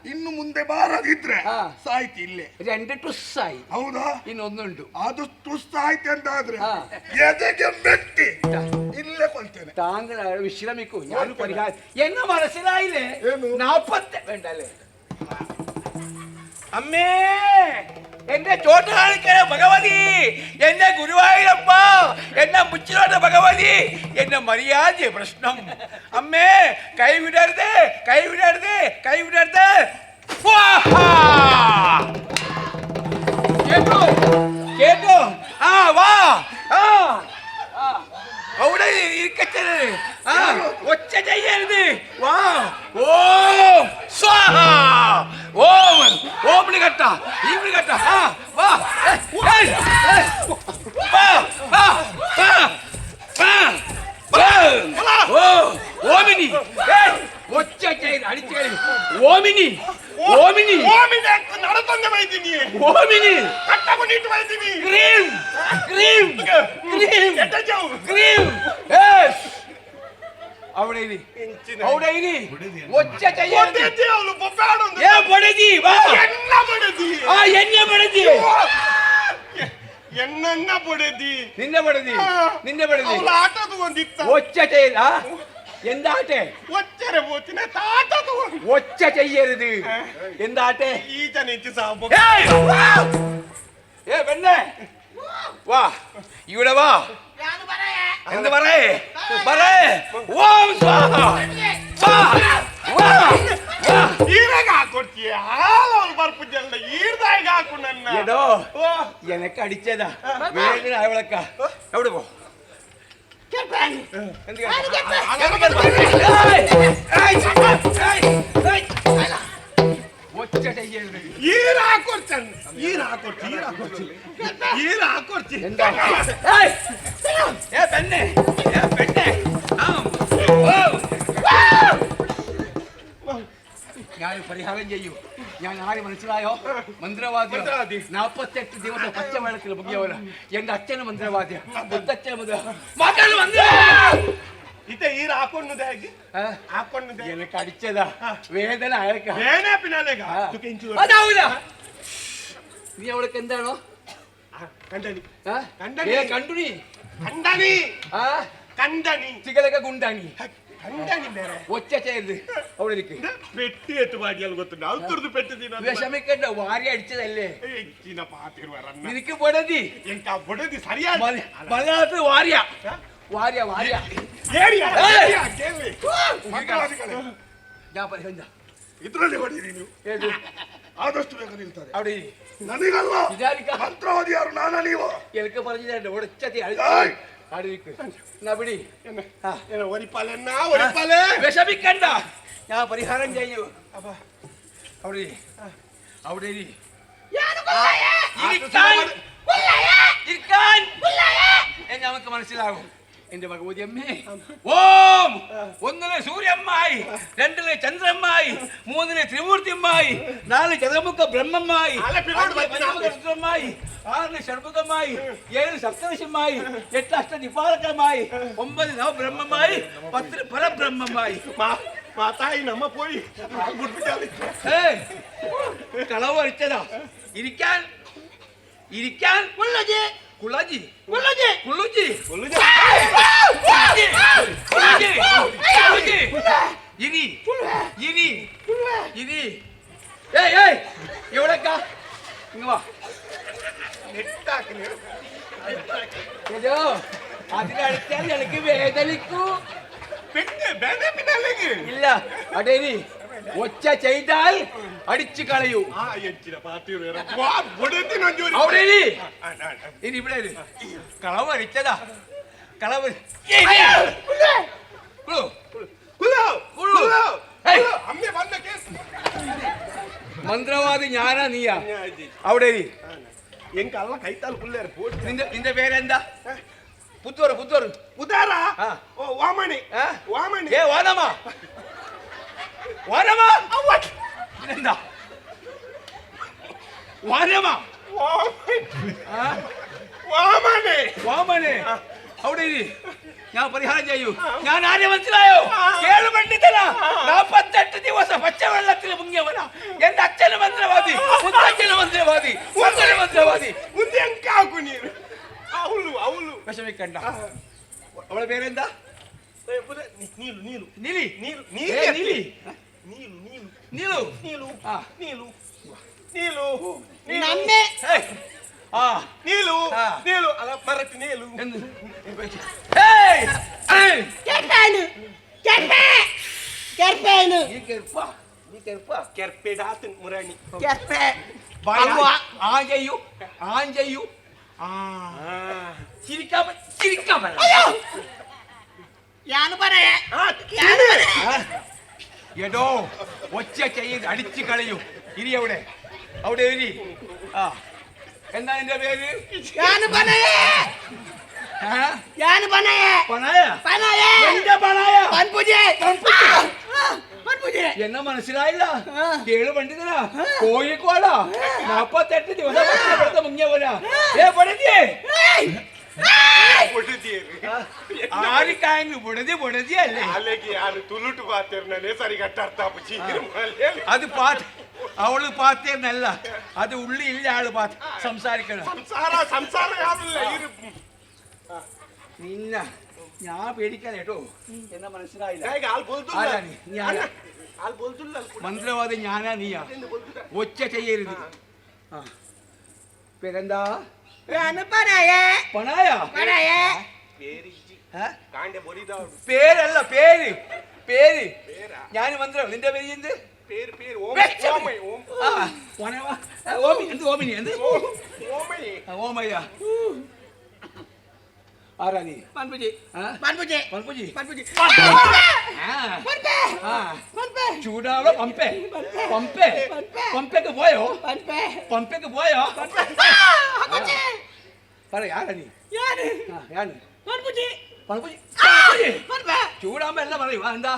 ಇನ್ನು ಮುಂದೆ ಬಾರದಿದ್ರೆ ಸಾಯ್ತಿ ಇಲ್ಲೇ. 2 ಟುಸ್ಸಾಯಿ. ಹೌದಾ? ಇನ್ನೊಂದುಂಟು. ಅದು ಟುಸ್ ಆಯ್ತು ಅಂತ ಆದ್ರೆ ಎದೆಗೆ ಮೆಟ್ಟಿ ಇಲ್ಲೇ ಕೊಳ್ತೇನೆ. താങ്കൾ വിശ്രമിക്കൂ, ഞാൻ പരിഹാരം എന്നെ മനസ്സിലായില്ലേ? 40 വേണ്ടല്ലേ അമ്മേ, എന്റെ ചോട്ട് കാണിക്കണ ഭഗവതി, എന്റെ ഗുരുവായൂരപ്പ, എന്നെ മുച്ചിലോട്ട ഭഗവതി, എന്റെ മര്യാദ പ്രശ്നം. അമ്മേ, കൈവിടരുത്, കൈവിടരുത്, കൈവിടരുത്. കേട്ടോ കേട്ടോ? ആ വാ. അവിടെ ഇരിക്കച്ചത്. ഒച്ച ചെയ്യരുത്. വാ. ഓം സ്വാഹ. ഓം ഓമിണി കട്ട ഈമിണി കട്ട. വാ ഓമിനി. ഒച്ച ചെയ്ത് അടിച്ചു കഴിഞ്ഞു. Omni Omni Omni cream cream cream cream. അവിടെ ഒച്ച ചെയ്യരുത്. ഒച്ച ചെയ്ത എന്താട്ടെ? ഒച്ച ചെയ്യരുത്. എന്താട്ടെ? പെണ്ണെ വാ, ഇവിടെ വാ. എന്ത് പറയേ? ഓം സ്വാഹ. എടോ, എനക്ക് അടിച്ചതാ വേദന അവളക്ക. എവിടെ പോ? ഒച്ച ചെയ്യരുത്. പെണ്ണെ പെണ്ണെ ഞാൻ പരിഹാരം ചെയ്യൂ. ഞാൻ ആര് മനസ്സിലായോ? മന്ത്രവാദി. 48 ദിവസം പച്ചവെള്ളത്തിൽ മുങ്ങിയവന. എന്റെ അച്ഛന് മന്ത്രവാദിയ, മുത്തച്ഛന് എനിക്ക് അടിച്ചതാ. വേദന അതാവൂല. നീ അവൾക്ക് എന്താണോ കണ്ടുനി ചികളൊക്കെ ഗുണ്ടാനി. ഒച്ച ചെയ്ത് അവിടെ വിഷമിക്കണ്ട. വാരി അടിച്ചതല്ലേ നിനക്ക് പൊടതി. മലയാളത്തിൽ വാര്യ വാര്യ വാര്യ. ഞാൻ പരിഹരിച്ച ಇದರಲ್ಲಿ ಹೊಡೀರಿ ನೀವು. ಆದಷ್ಟು ಬೇಗ ನಿಲ್ತಾರೆ. അവിടെ ನನಗಲ್ಲ, ಮಂತ್ರವಾದಿ ಯಾರು? ನಾನ ನೀವು? എനിക്ക് പറഞ്ഞിട്ടുണ്ട്. ഒടച്ചതി വിഷമിക്കണ്ട, ഞാൻ പരിഹാരം ചെയ്യൂ. അവിടെ അവിടെ നമുക്ക് മനസ്സിലാകും. എന്റെ ഭഗവതി അമ്മേ, ഓം 1 സൂര്യമ്മായി, 2 ചന്ദ്രമ്മായി, 3 ത്രിമൂർത്തിയമ്മായി, 4 ചതുർമുഖ ബ്രഹ്മമായി, 6 ഷഡ്മുഖമായി, 7 സപ്തർഷിമായി, 8 അഷ്ടദിപാലകമായി, 9 നവബ്രഹ്മമായി, 10 പരബ്രഹ്മമായി. മാതായി നമ്മ പോയി കളവ് വരച്ചതാ. ഇരിക്കാൻ ഇരിക്കാൻ കുള്ളജി കുള്ളജി കുള്ളജി കുള്ളജി കുള്ളജി ഇനി ഇനി ഇനി എവിടെക്കാ? ഇങ്ങ് വാ. അതിനടുത്താൽ എനിക്ക് വേദനിക്കൂ. ഇല്ല അടേനി, ഒച്ച ചെയ്താൽ അടിച്ചു കളയൂ. ഇനി ഇവിടെ കളവ് അടിച്ചതാ. കളവ് മന്ത്രവാദി ഞാനാ നീയാ? അവിടെ നിന്റെ പേരെന്താ? പുത്തൂർ പുത്തൂർ പുതാറാ? വാമണി വാമണി. വാനമാ വാനമാ എന്താ വാനമാ വാമണി വാമണി. അവിടെ ഞാൻ പരിഹാരം ചെയ്യൂ. ഞാൻ ആരെ മനസ്സിലായോ? കേളു പണ്ഡിതനാ. 48 ദിവസം പച്ചവെള്ളത്തിൽ മുങ്ങിയവനാ. എന്റെ അച്ഛന് മന്ത്രവാദി, മുത്തച്ഛന് മന്ത്രവാദി, മന്ത്രവാദി. വിഷമിക്കണ്ട. അവളെ പേരെന്താ? എടോ ഒച്ച ചെയ്ത് അടിച്ചു കളയൂ. ഇരി അവിടെ അവിടെ ഇരി. ആ എന്താ നിന്റെ പേര്? എന്നെ മനസ്സിലായില്ല. കേളു പണ്ഡിതനാ, കോഴിക്കോടാ. 48 ദിവസം മുങ്ങിയവനാ. അത് പാട്ട് അവള് പാത്തേന്നല്ല, അത് ഉള്ളിയില്ല ആള് പാട്ട് സംസാരിക്കണം. നിന്ന ഞാൻ പേടിക്കാൻ കേട്ടോ. എന്നെ മനസ്സിലായില്ല. മന്ത്രവാദി ഞാനാ നീയാ? ഒച്ച ചെയ്യരുത്. പേരെന്താ? പേരല്ല, പേര് പേര്. ഞാൻ മന്ത്രം. നിന്റെ പേര് എന്ത്? ഓമിനി എന്ത്? ഓമയ്യ. ആരാ നീ? ചൂടാവോ? പമ്പേ പമ്പേ പമ്പേക്ക് പോയോ? പമ്പേക്ക് പോയോ? പറയാ ആരാ നീ? ചൂടാകുമ്പോ എല്ലാം പറയൂ. എന്താ?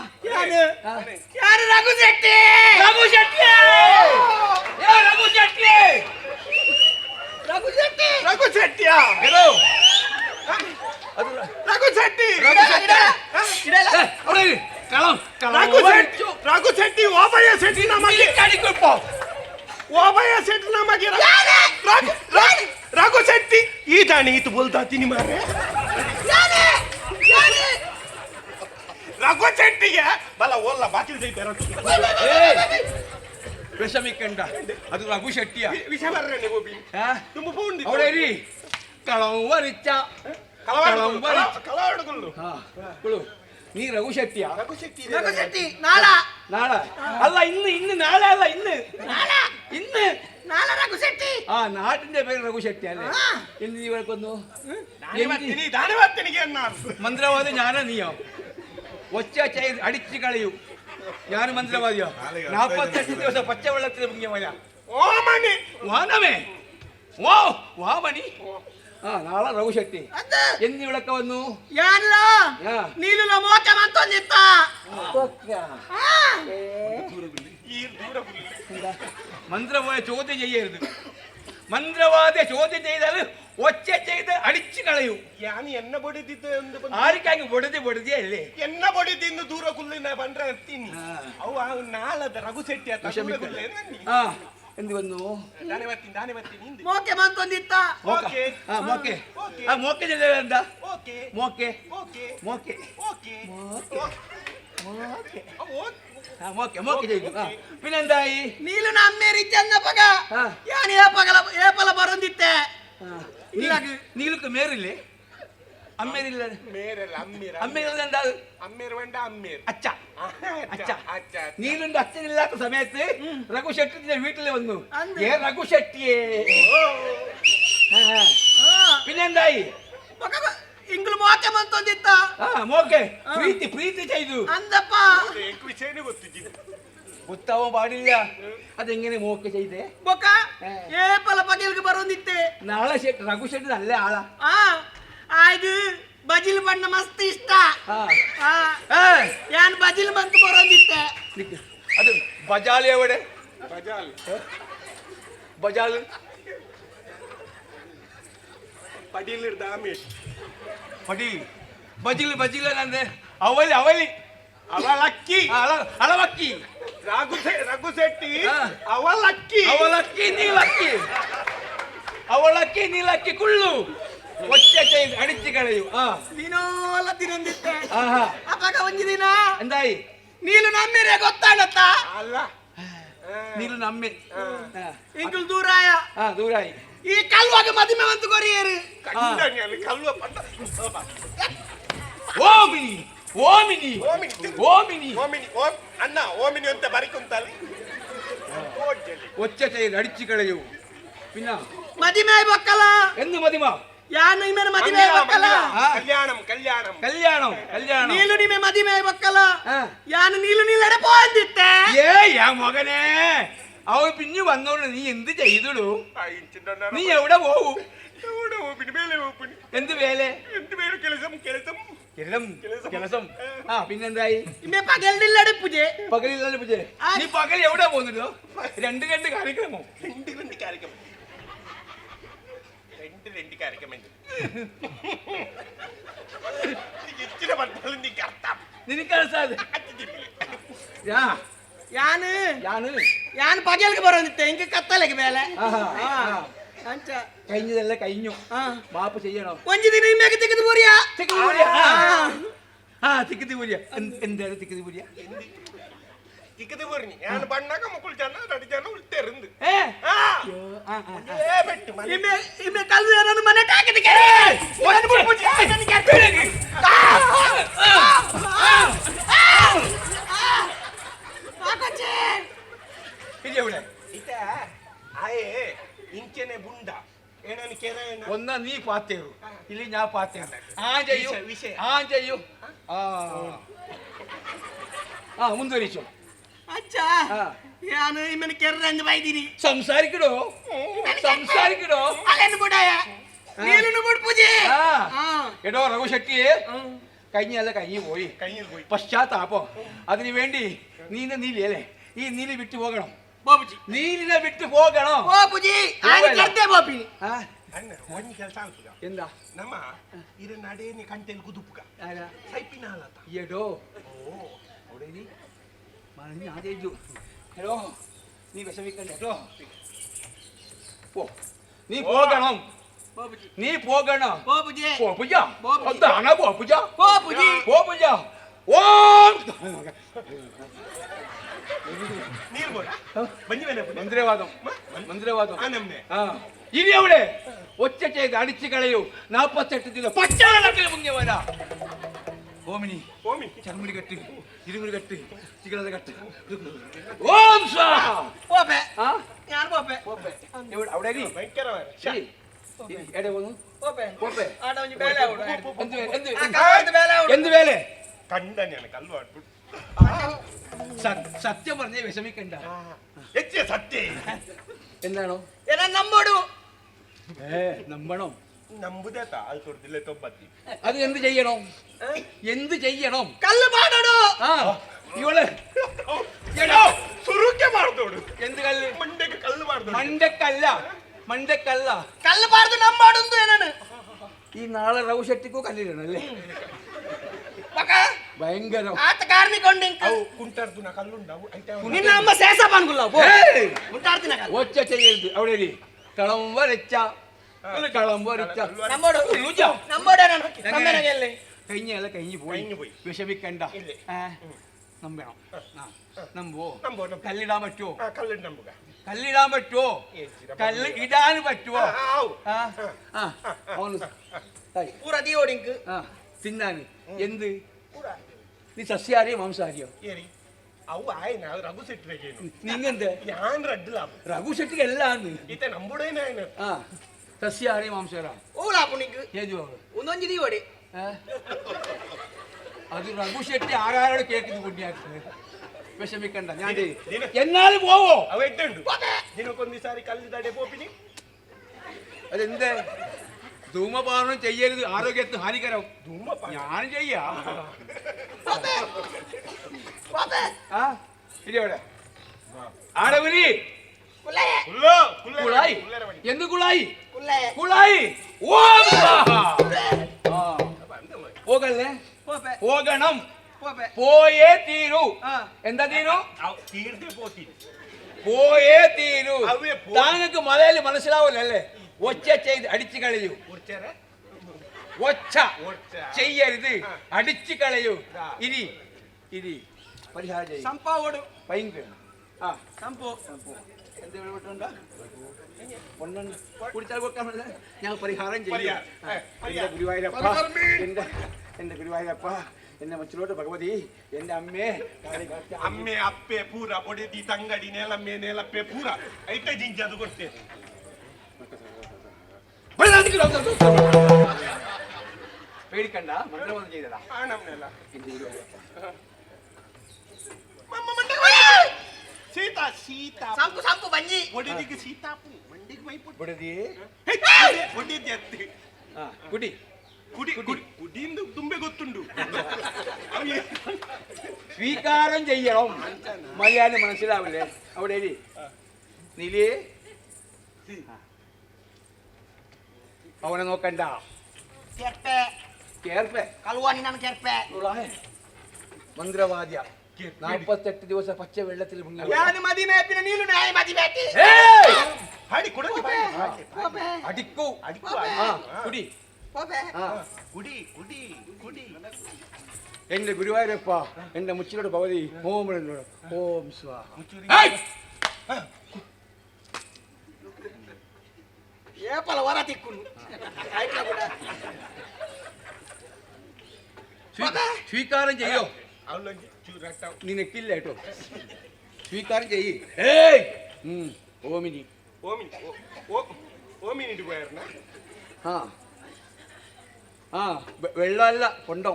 ಈತಾನೆ ಈತು ಬೋಲ್ತಾ ತಿನಿ ಮಾರೆ ರಘು ಶೆಟ್ಟಿಗೆ ಬಲ ಓಲ್ಲ ಬಾಕಿ ವಿಷಮಿಕಂಡ ಅದು ರಘು ಶೆಟ್ಟಿಯ ವಿಷ ಬರ್ರೆ ನೀವು ತುಂಬ ಪೌಂಡಿ ಅವಳೇರಿ ಕಳವರಿച്ച ಕಳವಡ್ಕೊಂಡು ನೀ ರಘು ಶೆಟ್ಟಿಯ? ನಾಳ അല്ല ഇന്ന് നാളെ അല്ല, ഇന്ന് നാട്ടിന്റെ പേര് രഘു ശെട്ടി അല്ലേ? എന്ത് നീ കൊന്നു? മന്ത്രവാദി ഞാനാ നീയോ? ഒച്ച ചെയ്ത് അടിച്ചു കളയൂ. ഞാൻ മന്ത്രവാദിയോ? 48 ദിവസം പച്ചവെള്ളത്തിൽ മുങ്ങിയവനാ. വാനമേ വാമണി. നാളെ രഘു ശെട്ടി എന്നിവിടൊക്കെ വന്നു. മന്ത്രവാദിയെ ചോദ്യം ചെയ്യരുത്. മന്ത്രവാദിയെ ചോദ്യം ചെയ്താൽ ഒച്ച ചെയ്ത് അടിച്ചു കളയൂ. എന്നെ പൊടിത്തിട്ട് ആർക്കാങ്ങ് പൊടുതി അല്ലേ? എന്നെ പൊടിത്തിന്ന് ദൂര കുല്ലിന പണ്ടീനി അവ് നാളെ രഘു ശെട്ടി എന്ത് വന്നു? എന്താ പിന്നെന്തായി? ನೀನು ನಮ್ಮೇರಿದ್ದನ್ನಪ್ಪಗ ಯಾನ್ ಏಪಲ ಬರಂದಿತ್ತೆ നീലക്ക് മേറില്ലേ? അമ്മേരില്ല. നീലിന്റെ അച്ഛനില്ലാത്ത സമയത്ത് രഘു ഷെട്ടിന്റെ വീട്ടിൽ വന്നു. രഘു ഷെട്ടിയെ പിന്നെന്തായി? ಇಂಗ್ಲು ಮೋಕೆ ಮಂತೊಂದಿತ್ತ ಮೋಕೆ ಪ್ರೀತಿ ചെയ്തു. ಅಂದಪ್ಪ ಗೊತ್ತಾവാൻ പാടില്ല. അതെങ്ങനെ മോക്കെ ചെയ്തേ? ബൊക്ക ഏപ്പല പകൽക്ക് ബറൊಂದಿತ್ತೆ. നാളെ രഘു ഷെട്ടി നല്ല ആളാ. ಆಯ್ದು ಬಜಿಲ್ ಬಣ್ಣ ಮಸ್ತ್ ಇಷ್ಟ. ಯಾನ್ ಬಜಿಲ್ ಮಂತ್ ಬರೊಂದಿತ್ತೆ. ಅದು ಬಜಾಲಿ ಎವಡೆ? ಬಜಾಲ್ ಪಡೀಲ್ ಪಡೀಲ್ ಬಜಿಲಂದ್ರೆ ಅವಲಿ ಅವಲಕ್ಕಿ ಅಳವಕ್ಕಿ ರಘು ಶೆಟ್ಟಿ ಹಾ. ಅವಲಕ್ಕಿ ಅವಲಕ್ಕಿ ನೀಲಕ್ಕಿ ಕುಳ್ಳು ಒಚ್ಚೆ ಅಡಿಚಿ ಕಳೆಯು ದಿನೋಲ ತಿನ್ನೊಂದಿತ್ತೆ ಆಹಾ ಅಪ್ಪಾಗ ಒಂಜಿ ದಿನ ಅಂದಾಯಿ ನೀನು ನಮ್ಮಿರೆ ಗೊತ್ತಾಗತ್ತ ಅಲ್ಲ ನೀನು ನಮ್ಮೆ ಇಂಕಲ್ ದೂರಾಯ ದೂರಾಯಿ ಈ ಕಲ್ವಾಗ ಮದಿಮೆ ಬಂತು ಕೊರಿಯರು ಕಂಡಂಗೆ ಕಲ್ವ ಪಟ್ಟ ಓಮಿನಿ ಓಮಿನಿ ಅಣ್ಣ ಓಮಿನಿ ಅಂತ ಬರಿಕುಂತಲ್ಲಿ ಒಚ್ಚೆ ಅಡಿಚಿ ಕಳೆಯು ಪಿನ್ನ ಮದಿಮೆ ಬಕ್ಕಲ ಎಂದು ಮದಿಮ ಯಾನು ನಿಮ್ಮೆ ಮದಿಮೆ ಬಕ್ಕಲ ಕಲ್ಯಾಣಂ ನೀಲು ನಿಮ್ಮೆ ಮದಿಮೆ ಬಕ್ಕಲ ಯಾನು ನೀಲೆಡೆ പോന്നിtte യാ മകനെ അവൾ പിന്നെ വന്നോണ്ട് നീ എന്ത് ചെയ്തുടു നീ എവിടെ പോവൂ എന്ത് വേല ಕೆಲಸಂ പിന്നെന്തായി ഇമ്മെ പകലില്ലടെ പൂജെ പകലില്ലാതെ പൂജ നീ പകൽ എവിടെ പോന്നിട്ടോ രണ്ട് കാര്യക്രമോ രണ്ട് കാര്യക്രമം ഇച്ചിരി പറഞ്ഞാലും നീ കർത്താം നിനക്കറിയാതെ ಯಾನು ಪಗಲ್ಗೆ ಬರೋದಿತ್ತೆ ಹಿಂಗೆ ಕತ್ತಲೆಗೆ ಮೇಲೆ ಅಂಚ കഴിഞ്ഞതല്ല കഴിഞ്ഞു മാപ്പ് ചെയ്യണം ಒಂಜಿ ದಿನ ಇಮ್ಮೆಗೆ ತಿಕ್ಕದು ಬೂರಿಯಾ തിക്കതി പൂരിയ എന്താണ് തിക്കതി പൂരിയ തിക്കത് പറഞ്ഞു ഞാൻ പണ്ടാക്ക മുക്കുൾ ചെന്ന തടിച്ചാണ് ഉൾട്ടെറിந்து ಇಮ್ಮೆ ಕಲ್ಲು ಏನನ್ನು ಮನೆ ಟಾಕಿದ ഇതെവിടെ ആയേ ಇಂಚನೆ ಬುಂಡ ಏನನ್ನು ಕೆರೆ ഒന്നാ നീ പാത്തേರು ಇಲ್ಲಿ ഞാൻ പാത്തേರು ವಿಷಯ ಮುಂದುವರಿಸು ಅಚ್ಚ ನಾನು ಇಮ್ಮನ ಕೆರ್ರಂದು ಬೈದಿನಿ സംസാരിക്കടോ അല്ലെന്ന് ബുടായ നീലുന്നു ബുഡ് പൂജെ എടോ രഘു ഷെട്ടി കഴിഞ്ഞല്ല കഴിഞ്ഞു പോയി പശ്ചാത്താപം അതിനു വേണ്ടി നീലല്ലേ ഈ നീലി വിട്ടു പോകണം ಬಾಬುಜಿ ನೀರಿನ ಬಿಟ್ಟು ಹೋಗಣ ಬಾಬುಜಿ ಆಯ್ತು ಕರ್ತೆ ಬಾಪಿ ಅಣ್ಣ ಒಂದ್ ಕೆಲಸ ಆಗ್ತದ ಎಂದ ನಮ್ಮ ಇರ ನಡೆಯನಿ ಕಂಟೆಲ್ ಕುದುಪುಗ ಸೈಪಿನ ಹಾಲತ ಎಡೋ ಒಡೇನಿ ಮನೆ ಆದೇಜು ಎಡೋ ನೀ ವಿಷಮಿಕ್ಕಂಡೆ ಎಡೋ ಪೋ ನೀ ಹೋಗಣ ಬಾಬುಜಿ ನೀ ಹೋಗಣ ಬಾಬುಜಿ ಪೂಜ ಅದಾನ ಪೂಜ ಓಂ ನೀರು മന്ത്രവാദം ഇനി അവിടെ ഒറ്റ ചെയ്ത് അടിച്ചു കളയൂ 48 ദിനം പച്ചവെള്ളത്തിൽ മുങ്ങി വരാ ഓമിനി ചർമുടി കെട്ട് ഇരുമുടി കെട്ട് ചികളത കെട്ട് ഓം സ്വാഹ പോപ്പെ ഞാൻ പോപ്പെ അവിടെ ಭಯಂಕರವಾಗಿ എടെ പോന്നു പോപ്പെ ആട ಒಂಜಿ ಬೇಲೆ ಆವಡು എന്ത് വേല ಕಂಡನೆയാണ് ಕಲ್ಲು ಆಡ್ಬಿಟ್ಟು സത്യം പറഞ്ഞേ വിഷമിക്കണ്ട ಹೆಚ್ಚೆ ಸತ್ಯ എന്താണോ ಏನ ನಂಬೋಡು നമ്പണോ ನಂಬುದೇತ ಅದು ಕೊಡ್ತಿಲ್ಲ 90 അത് എന്ത് ചെയ്യണം ಕಲ್ಲು ಮಾಡೋಡು ಇವಳೆ ಸುರುಕೆ ಮಾಡ್ದೋಡು എന്ത് കല്ല് ಮಂಡೆಗೆ ಕಲ್ಲು ಮಾಡ್ದೋಡು മണ്ടക്കല്ല ಕಲ್ಲು ಬಾರ್ದು ನಂಬೋಡು ಏನನು ഈ നാളെ രഘു ഷെട്ടിക്കോ കല്ലിടണല്ലേ ഭയങ്കരം ಆತ ಕಾರ್ಮಿಕೊಂಡು ಅವು ಕುಂಟಾರ್ದು ನಾ ಕಲ್ಲುಂಡವು ನಿನ್ನ ಅಮ್ಮ ಸೇಸ ಪಾನ್ಗುಲ್ಲ ಮುಂಟಾಡ್ತಿನ ഒച്ച ചെയ്യരുത് അവിടെ കളം വരച്ച നമ്മോട് നമ്മോടല്ലേ കഴിഞ്ഞല്ല കഴിഞ്ഞു പോയി വിഷമിക്കണ്ട നമ്പണം നമ്പോ കല്ലിടാൻ പറ്റുമോ കല്ല് ഇടാൻ പറ്റുമോ പൂര ദീവോടിങ്ക് തിന്നാന് എന്ത് നീ സസ്യാഹാരിയോ മാംസാഹാരിയോ ಅವು ಆಯ್ನ ರಘು ಶೆಟ್ಟಿ ನಿಂಗೆಂದ ಯಾನ್ ರಡ್ಲ ರಘು ಶೆಟ್ಟಿಗೆ ಎಲ್ಲ ಅಂದು ಈತ ನಂಬುಡೇನ ಆಯ್ನ ಸಸ್ಯಾಹಾರಿ ಮಾಂಸಾಹಾರ ಓಲಾಪು ನಿಂಗೆ ಹೇಜು ಒಂದೊಂದು ದೀವಡಿ ಅದು ರಘು ಶೆಟ್ಟಿ ಆಗಾರ ಕೇಕಿದ್ದು ಪುಣ್ಯಾಗ್ತದೆ ವಿಷಮಿಕಂಡ ഞാൻ എന്നാലും പോവോ അവ എട്ടുണ്ട് ദിനക്കൊന്നി സാരി കല്ലിതാടെ പോപ്പിനി അതെന്ത് ധൂമപാനം ചെയ്യരുത് ആരോഗ്യത്തിന് ഹാനികരം ഞാൻ ചെയ്യാ ഇരിവിടെ ആടവലി കുളായി എന്ത് കുളായി കുളായി പോകല്ലേ പോപ്പെ പോകണം പോപ്പെ പോയേ തീരൂ ആ എന്താ തീരൂ തീർന്നേ പോത്തി പോയേ തീരൂ അവേ പോ- താങ്കൾക്ക് മലയാളി മനസ്സിലാവില്ലല്ലേ ഒച്ച ചെയ്ത് അടിച്ചു കളയൂ കുറച്ചേരെ ഒച്ച ചെയ്യരുത് അടിച്ചു കളയൂ ഇനി ഇനി പരിഹാരം ചെയ്യും സംപ്പാവോട് ഭയങ്കര ആ സംപ്പോ എന്തെങ്കിലും വിട്ടുണ്ടോ ഒന്നുണ്ട് കുടിച്ചാൽ കൊടുക്കാൻ ഞാൻ പരിഹാരം ചെയ്യും പരിഹാരം. എന്റെ ഗുരുവായൂരപ്പ എന്റെ ഗുരുവായൂരപ്പ എന്റെ മച്ചിലോട്ട് ഭഗവതി എന്റെ അമ്മേ ಅಮ್ಮೆ ಅಪ್ಪೆ ಪೂರ ಒಡೆದಿ ತಂಗಡಿ ನೆಲಮ್ಮೆ ನೆಲಪ್ಪೆ ಪೂರ ಐಟ ಜಿಂಜಿ ಅದು ಕೊಡ್ತೇನೆ പേടിക്കണ്ട മന്ത്രവാദം ചെയ്തതാ ಆ ನಮ್ನೆಲ್ಲ എന്റെ ഗുരുവായൂരപ്പ ಸೀತಾ ಸೀತಾ സംപ്പു സംപ്പു ബഞ്ഞി ಒಡೆದಿಗೆ ಸೀತಾಪು ಮಂಡಿಗೆ ಮೈಪುಟ್ಟು ಬಿಡದಿ ಒಡೆದಿ ಅತ್ತಿ ആ കുടി ಕುಡಿ ಕುಡಿ ಕುಡಿಯಿಂದ ತುಂಬೆ ಗೊತ್ತುಂಡು സ്വീകാരം ചെയ്യണം മലയാളി മനസ്സിലാവില്ലേ അവിടെ എഴുതി നീലി അവനെ നോക്കണ്ട ಕೆರ್ಪೆ കേർപ്പേ ಕಲ್ವಾನಿ ನಾನು ಕೆರ್ಪೆ മന്ത്രവാദ്യ 48 ദിവസം പച്ച വെള്ളത്തിൽ മുങ്ങി ಯಾನು ಮದಿ ಮೇಪಿನ ನೀನು ನಾಯ ಮದಿ ಮೇಪಿ ഏയ്! ಹಾಡಿ ಕೊಡಕ್ಕೆ പോപ്പെ അടിക്കൂ ಅಡಿಕು ആ കുടി പോപ്പെ ആ ಕುಡಿ ಕುಡಿ ಕುಡಿ എന്റെ ഗുരുവായൂരപ്പ എന്റെ മുച്ചിലോട് ഭഗവതി ഓം എന്നോട്. ഓം സ്വാഹ ഏയ്! ಏಪಲ ವರ ತಿಕ್ಕುನು ಆಯ್ತಾ ಕೂಡ സ്വീകാരം ചെയ്യോ ಅವನೊಂದು ಚೂರು ರಟ್ಟ നിനക്കില്ല കേട്ടോ സ്വീകാരം ചെയ്യ് ഏയ് ഓമിനി ಓಮಿ ಓಮಿ ನೀಡಿ പോയായിരുന്ന ആ ആ വെള്ളമല്ല കൊണ്ടോ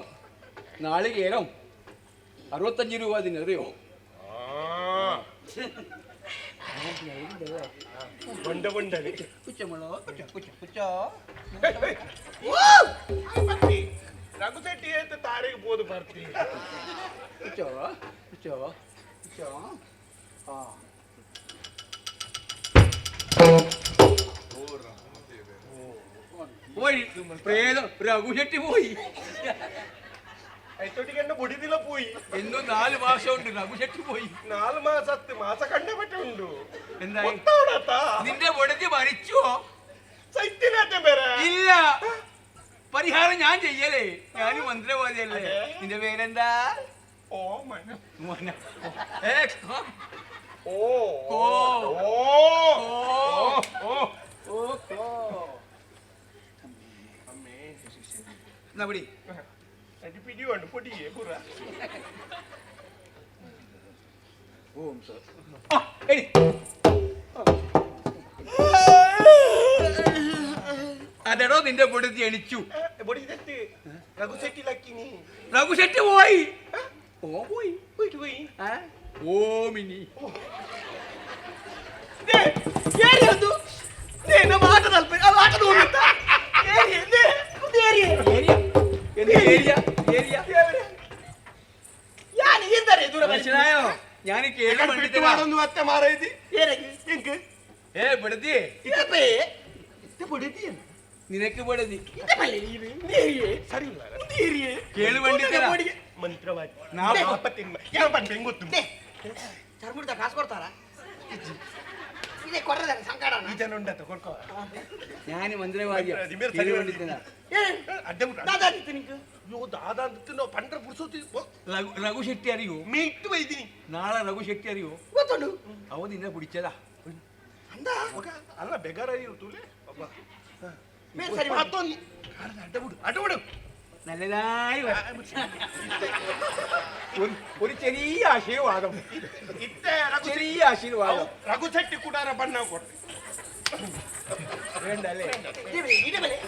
നാളികേരം 65 രൂപ അതിന് അറിയോ ಬೊಂಡ ಬೊಂಡನೆ കുച്ചമുളോ കുച്ചോ ರಘುಶೆಟ್ಟಿ ಅಂತ ತಾರೆಗೆ ಬೋದು ಬರ್ತೀವಿ കുച്ചോ കുച്ചോ കുച്ചോ ആ പോയി പ്രേതം രഘുശെട്ടി പോയി ಐತೊಟ್ಟಿಗೆ ಎಣ್ಣೆ ಬುಡಿದಿಲ್ಲ ಪೋಯಿ എന്നും 4 മാസം ഉണ്ട് രഘുശെട്ടി പോയി 4 ಮಾಸ ಹತ್ತು ಮಾಸ ಕಂಡ ಬಟ್ಟೆ ಉಂಡು എന്തായി ಗೊತ್ತಾವಣತ್ತ നിന്റെ പൊടുത്തി മരിച്ചോ ಸೈತಿನಾತೆ ಬೇರೆ ഇല്ല പരിഹാരം ഞാൻ ചെയ്യലേ ഞാൻ മന്ത്രവാദിയല്ലേ നിന്റെ പേരെന്താ ಓ ಮನ മോന. ഏ, കോ. ಓ കോ. ಓ കോ. ഓ, കോ. ಅಮ್ಮೆ എന്നാ പിടി. ಅಡಿ ಪಿಡಿ ಉಂಡು ಪೊಡಿಯೇ ಪೂರ ഓം സോ. ആ, എടി. അതെടോ നിന്റെ പൊടുത്തി എണിച്ചു. ಬುಡಿದತ್ತೆ ರಘುಶೆಟ್ಟಿ ಲಕ್ಕಿನಿ രഘുശെട്ടി പോയി. ഓ പോയി. ಹೋಯ್ತು ಹೋಯ್ ആ? ഓമിനി. ಏರಿ ಅದು ನಮ್ಮ ಆಟದಲ್ಲಿ ಅದು ಆಟದ ಹೋಗುತ್ತ ಏರಿ ಏರಿ ഏരിയ. എന്ത് ഏരിയ? ഏരിയ. ಯಾನು ಇದ್ದಾರೆ ದೂರ മനസ്സിലായോ? ഞാൻ കേളു പണ്ഡിതനാ. ಒಂದು ಮತ್ತೆ ಮಾರೈತಿ ಏರಗೆ ಎಂಕ ഏ പെടുത്തി ಇತಪೆ ಇತ ಪಡಿತಿ നിനക്ക് പെടുത്തി ಇತಪಲ್ಲಿ ನೀರಿಯೇ ಸರಿ ಇಲ್ಲ ನೀರಿಯೇ കേളു പണ്ഡിതനാ. ಮಂತ್ರವಾದಿ ನಾವು ಯಾವ ಬಂದು ಗೊತ್ತು ಚರ್ಮುಡ್ದ ಕಾಸು ಕೊಡ್ತಾರ ಇದೇ ಕೊಡ್ರದಾರ ಸಂಕಟ ಈ ಜನ ಉಂಡತ್ತ ಕೊಡ್ಕೋ ഞാൻ മന്ത്രവാദിയാ. ദിമേർ കേളു സരി പണ്ഡിതനാ. ಅಡ್ಡ ಬಿಡ ದಾದಾ ನಿಂತು ನಿಂಕು ಅಯ್ಯೋ ದಾದ ಅಂತ ನಾವು ಪಂಡ್ರ ಪುಡ್ಸೋತಿ രഘുശെട്ടി അറിയോ? ಮೀಟ್ ಬೈದಿನಿ നാളെ രഘുശെട്ടി അറിയോ? ಗೊತ್ತುಂಡು അവ നിന്നെ പിടിച്ചതാ. ಅಂದ ಅಲ್ಲ ಬೆಗಾರ ಇರ್ತೂಲೆ ಒಬ್ಬ ಮೇಲ್ ಸರಿ ಮತ್ತೊಂದು ಅಡ್ಡ ಬಿಡು ಅಡ್ಡ ಬಿಡು നല്ലതായി ഒരു ചെറിയ ആശീർവാദം. ಇತ್ತೆ ചെറിയ ആശീർവാദം ರಘುಶೆಟ್ಟಿ ಕೂಡಾರ ಬಣ್ಣ ಕೊಟ್ಟು വേണ്ടല്ലേ? ಇದೇ ಬೆಲೆ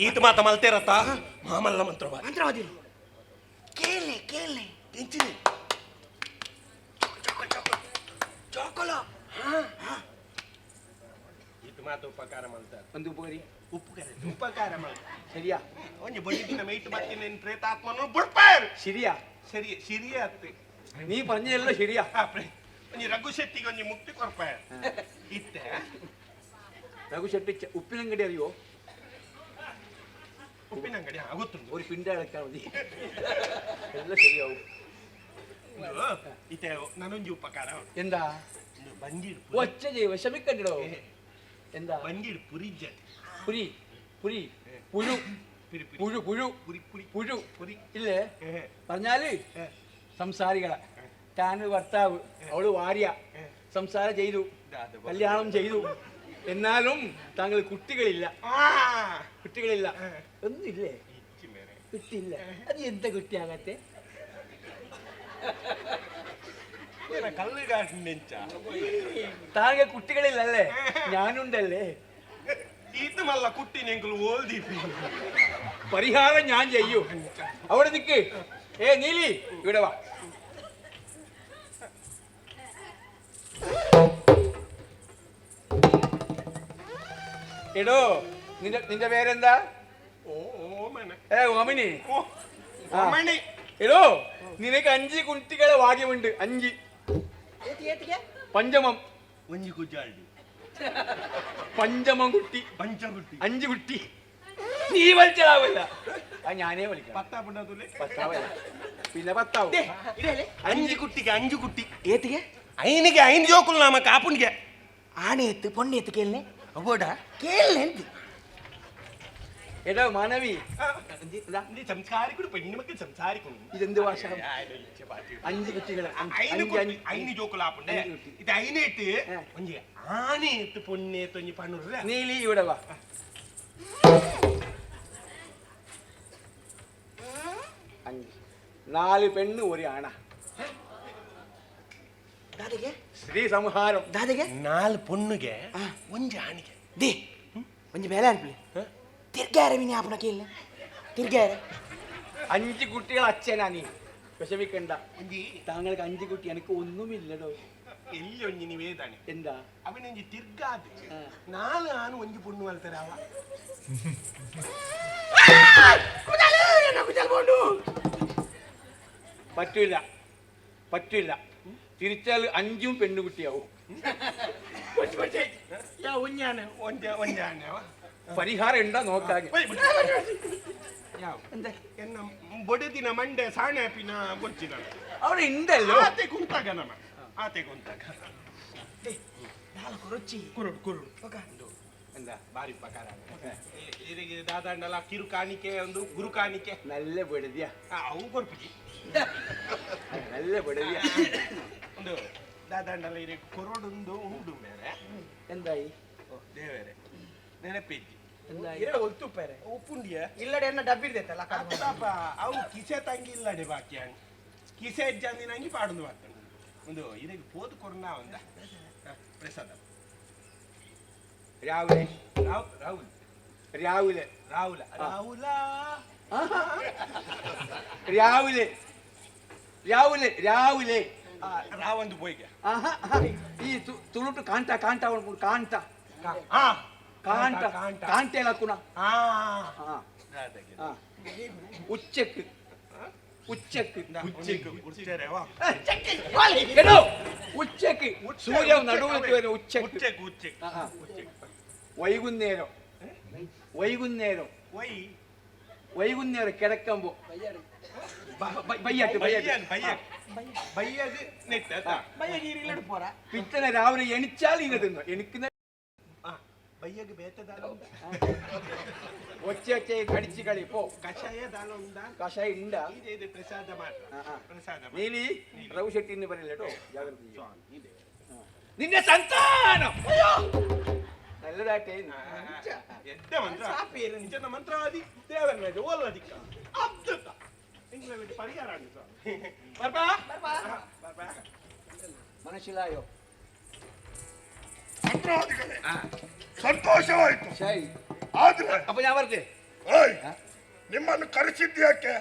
ಈತ ಮಾತ ಮಲ್ತೇರತ್ತ ಮಾಮಲ್ಲ ಮಂತ್ರವಾದಿ ಮಂತ್ರವಾದಿ ಕೇಳೆ ಕೇಳೆ ತಿಂಚಿನಿ ಚೋಕೊಲ ಈತ ಮಾತ ಉಪಕಾರ ಮಲ್ತಾರ ಒಂದು ಉಪಕಾರಿ ಉಪಕಾರ ಮಲ್ತ ശരിയാ ಒಂಜಿ ಬಡಿದಿನ ಮೈಟ್ ಬರ್ತೀನಿ ನಿನ್ ಪ್ರೇತಾತ್ಮನು ಬಿಡ್ಪಾರು ശരിയാ ಸರಿ ಸಿರಿಯ ಅತ್ತೆ നീ പറഞ്ഞല്ലോ ശരിയാ. ಒಂಜಿ ರಘುಶೆಟ್ಟಿಗೆ ಒಂಜಿ ಮುಕ್ತಿ ಕೊಡ್ಪಾಯ ಇತ್ತೆ രഘുശെട്ടി ഉപ്പിനങ്കടി അറിയോ? ഉപ്പിനങ്ങടി ആകത്തുണ്ട് ഒരു പിണ്ട ഇളക്കാൻ മതി എല്ലാം ശരിയാവും ഇതേ നനഞ്ചു ഉപ്പക്കാരോ എന്താ വണ്ടി ഒച്ച ചെയ്യ വിഷമിക്കണ്ടോ എന്താ വണ്ടി പുരിജ പുരി പുരി പുഴു പുഴു പുഴു പുഴു പുരി ഇല്ലേ പറഞ്ഞാല് സംസാരികളെ താന് ഭർത്താവ് അവള് ഭാര്യ സംസാരം ചെയ്തു കല്യാണം ചെയ്തു എന്നാലും താങ്കൾ കുട്ടികളില്ല കുട്ടികളില്ല ഒന്നുമില്ലേ കുട്ടിയില്ല അത് എന്താ കുട്ടിയാകത്തെ താങ്കൾ കുട്ടികളില്ലല്ലേ ഞാനുണ്ടല്ലേ ഇത് നല്ല കുട്ടീനെങ്കിൽ ഓൾദി പരിഹാരം ഞാൻ ചെയ്യൂ അവിടെ നിക്ക് നീലി ഇവിടെ വാ എടോ നിന്റെ പേരെന്താ ഓമനി എടോ നിനക്ക് 5 കുട്ടികളെ ഭാഗ്യമുണ്ട് 5 പഞ്ചമം പഞ്ചമം കുട്ടി 5 കുട്ടി നീ വലിച്ചതാവില്ല ഞാനേ വിളിക്കാം പിന്നെ 10 ആവും 5 കുട്ടിക്ക് 5 കുട്ടി ഏത്തിക്ക് അയിനിക്ക് 5 ജോക്കുള്ള നമ്മ കാപ്പുണിക്ക് ആണേത്ത് പൊണ്ണേത്ത് കേൾനെ അവോടാ കേൾനെ എടോ മാനവി സംസാരിക്കുന്നു പെണ്ണുമൊക്കെ സംസാരിക്കുന്നു ഇതെന്ത് ഭാഷ 5 കുട്ടികളെ അയിന് ജോക്കുള്ളാപ്പുണ്ട് ഇത് അയിനേറ്റ് ആനേത്ത് പൊന്നേത്ത് പണ്ണുറ നീലി ഇവിടെ വാ നാല് പെണ്ണ് ഒരു ആണ ശ്രീ സംഹാരം 4 പൊണ്ണുಗೆ ಒಂಜಿ ಆಣಿಗೆ ದೇ ಒಂಜಿ ಬೇಲೆ ಅನ್ಪಿ ತಿರ್ಗಾರೆ ಮೀನಿ ಆಪಣ ಕೇಳ ತಿರ್ಗಾರೆ 5 കുട്ടികൾ അച്ഛനാ നീ വിഷമിക്കണ്ട താങ്കൾക്ക് 5 കുട്ടി എനിക്ക് ഒന്നുമില്ലടോ എല്ലൊഞ്ഞി നിവേദാണ് എന്താ അവനൊഞ്ചി തിർഗാത് 4 ആണ് 5 പൊണ്ണു വൽത്തരാവ പറ്റൂല പറ്റൂല തിരിച്ചാൽ 5 പെണ്ണുകുട്ടിയാവും പരിഹാരം ഉണ്ടോ നോക്കാൻ ಬಡದಿನ ಮಂಡೆ ಸಾಣೆಪಿನ ಗೊತ್ತಿನ അവിടെ ഉണ്ടല്ലോ ಆತೆ ಕುಂತಾಗ ನಮ್ಮ ಆತೆ ಕುಂತಾಗ എന്താ ഭാരി പ്രಕಾರ ಇದಕ್ಕೆ ದಾದಾಂಡಲ ಕಿರು ಕಾಣಿಕೆ ಒಂದು ಗುರು ಕಾಣಿಕೆ നല്ല ബെടുതിയാ ಅವು ಕೊಡ್ಬಿಡಿ നല്ല ബെടുതിയാ ಒಂದು ದಾದಾಂಡಲ ಇದೆ ಕೊರಡೊಂದು ಉಂಡು ಬೇರೆ എന്തായി ದೇವರೇ ನೆನಪೈತಿ ಎರಡು ಒತ್ತುಪ್ಪೇರೆ ಉಪ್ಪುಂಡಿಯ ಇಲ್ಲಡೆ ಎನ್ನ ಡಬ್ಬಿ ಇರ್ತೈತಲ್ಲ ಅವು ಕಿಸೆ ತಂಗಿ ಇಲ್ಲಡೆ ಬಾಕಿ ಕಿಸೆ ಜಂದಿನಂಗಿ ಪಾಡುದು ಬರ್ತಾನೆ ಒಂದು ಇದಕ್ಕೆ ಪೋದು ಕೊರೋನಾ ಒಂದ ಪ್ರಸಾದ രാവിലെ ರಾಹುಲ್ രാവിലെ ರಾಹುಲ ರಾಹುಲ രാവിലെ രാവിലെ രാവിലെ ರಾವಂದು ಬೋಯ್ಗೆ ಈ ತುಳುಟು ಕಾಂಟ ಕಾಂಟ ಕಾಂಟ ಹಾ ಕಾಂಟ ಕಾಂಟೆಲ್ಲ ಕುಣ ഉച്ചക്ക് ഉച്ചക്ക് ഉച്ചക്ക് സൂര്യൻ നടുവിലേക്ക് വരും ഉച്ചക്ക് വൈകുന്നേരം വൈകുന്നേരം വൈകുന്നേരം കിടക്കുമ്പോ പിറ്റനെ രാവിലെ എണിച്ചാൽ ഇങ്ങനെ തിന്നു എനിക്ക് ഒച്ച ഒച്ച കടിച്ചു കളി പോ കഷായ ഉണ്ടാ നീലി റവ് ഷെട്ടി എന്ന് പറയില്ല കേട്ടോ ജാഗ്രത നിന്റെ സന്താനം നല്ലതായിട്ടേ ಮಂತ್ರಾದಿ ದೇವರ ಓಲದಿಕ್ಕ മനസ്സിലായോ ಸಂತೋಷವಾಯ್ತು ശരി ಆದ್ರೆ അപ്പൊ ഞാൻ പറഞ്ഞേ ನಿಮ್ಮನ್ನು ಕರೆಸಿದ್ಯಾಕೆ